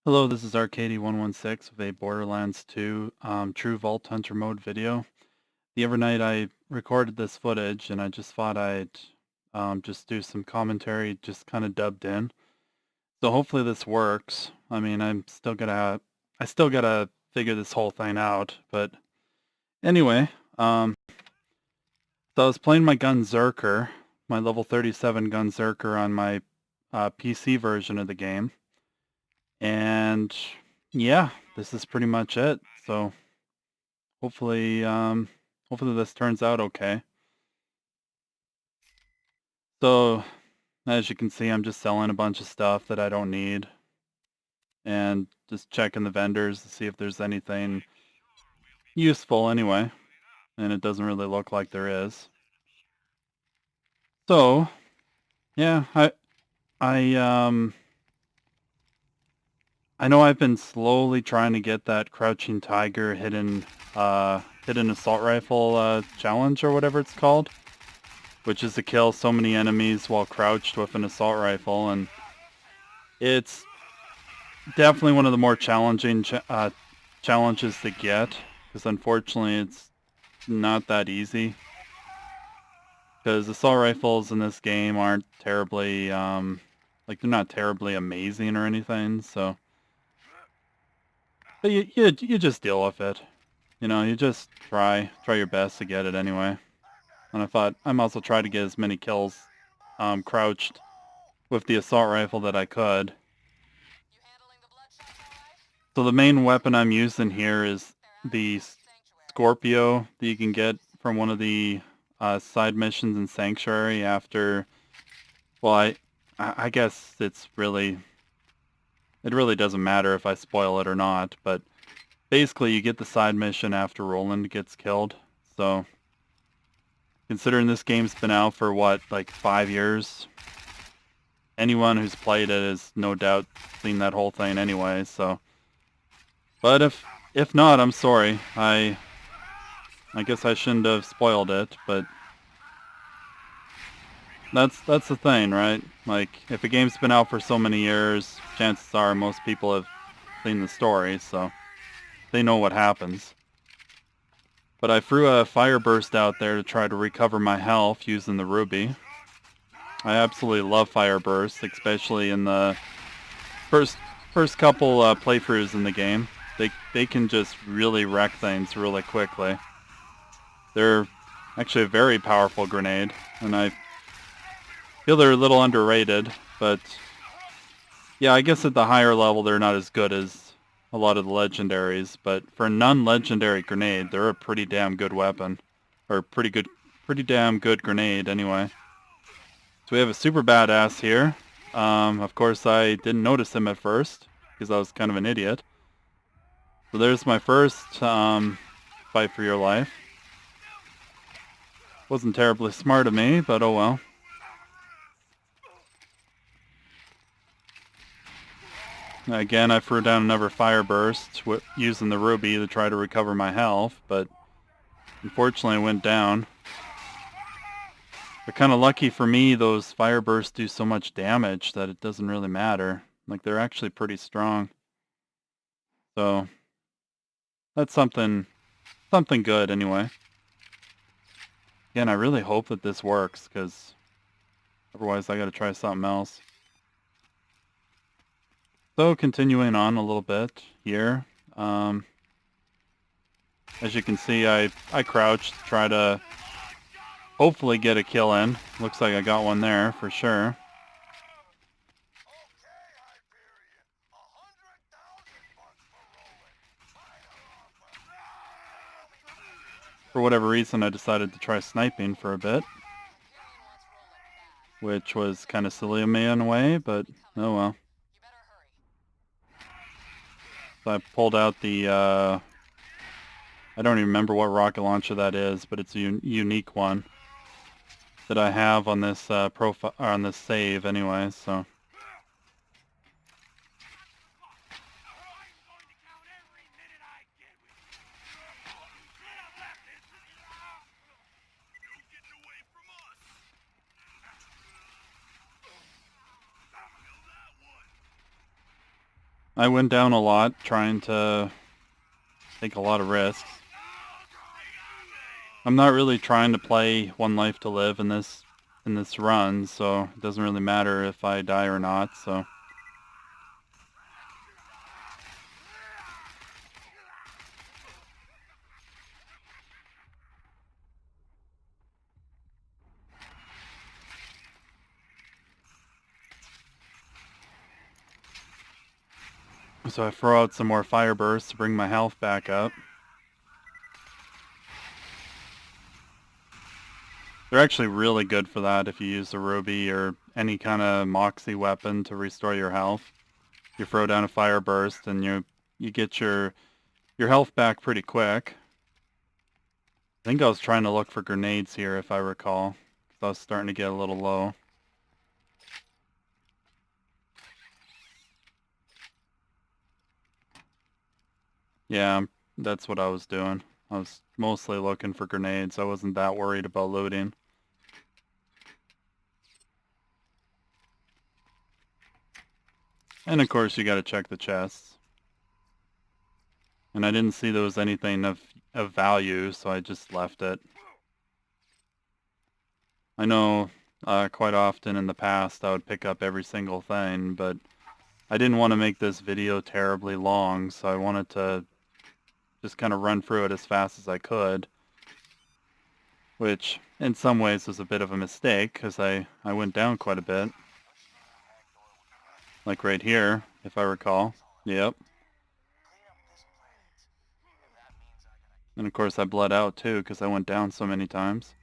Hello, this is Arcady116 with a Borderlands 2 True Vault Hunter mode video. The other night I recorded this footage and I just thought I'd just do some commentary just kind of dubbed in. So hopefully this works. I mean, I still gotta figure this whole thing out, but anyway, so I was playing my Gunzerker, my level 37 Gunzerker on my PC version of the game. And yeah, this is pretty much it. So hopefully this turns out okay. So as you can see, I'm just selling a bunch of stuff that I don't need and just checking the vendors to see if there's anything useful anyway. And it doesn't really look like there is. So yeah, I I know I've been slowly trying to get that Crouching Tiger hidden assault rifle challenge or whatever it's called, which is to kill so many enemies while crouched with an assault rifle, and it's definitely one of the more challenging challenges to get, because unfortunately it's not that easy, because assault rifles in this game aren't terribly, they're not terribly amazing or anything, so, but you just deal with it, you know, you just try your best to get it anyway. And I thought I'm also trying to get as many kills crouched with the assault rifle that I could. So the main weapon I'm using here is the Scorpio that you can get from one of the side missions in Sanctuary after, well, I guess it really doesn't matter if I spoil it or not, but basically you get the side mission after Roland gets killed. So considering this game's been out for what, like 5 years, anyone who's played it has no doubt seen that whole thing anyway, so. But if not, I'm sorry. I guess I shouldn't have spoiled it, but that's the thing, right? Like, if a game's been out for so many years, chances are most people have seen the story, so they know what happens. But I threw a fire burst out there to try to recover my health using the ruby. I absolutely love fire bursts, especially in the first couple playthroughs in the game. They can just really wreck things really quickly. They're actually a very powerful grenade, and I feel they're a little underrated, but yeah, I guess at the higher level they're not as good as a lot of the legendaries, but for a non-legendary grenade, they're a pretty damn good weapon. Or pretty damn good grenade anyway. So we have a super badass here. Of course I didn't notice him at first, because I was kind of an idiot. So there's my first fight for your life. Wasn't terribly smart of me, but oh well. Again, I threw down another fire burst using the ruby to try to recover my health, but unfortunately it went down. But kind of lucky for me, those fire bursts do so much damage that it doesn't really matter. Like, they're actually pretty strong. So that's something good anyway. Again, I really hope that this works, because otherwise I gotta try something else. So continuing on a little bit here, as you can see, I crouched to try to hopefully get a kill in. Looks like I got one there for sure. For whatever reason, I decided to try sniping for a bit, which was kind of silly of me in a way, but oh well. So I pulled out the, I don't even remember what rocket launcher that is, but it's a unique one that I have on this profile, on this save anyway, so. I went down a lot trying to take a lot of risks. I'm not really trying to play One Life to Live in this run, so it doesn't really matter if I die or not, so. So I throw out some more fire bursts to bring my health back up. They're actually really good for that if you use a ruby or any kind of moxie weapon to restore your health. You throw down a fire burst and you get your health back pretty quick. I think I was trying to look for grenades here if I recall, because I was starting to get a little low. Yeah, that's what I was doing. I was mostly looking for grenades. I wasn't that worried about looting. And of course you gotta check the chests. And I didn't see there was anything of value, so I just left it. I know quite often in the past I would pick up every single thing, but I didn't want to make this video terribly long, so I wanted to just kind of run through it as fast as I could, which in some ways was a bit of a mistake because I went down quite a bit. Like right here, if I recall. Yep. And of course I bled out too because I went down so many times.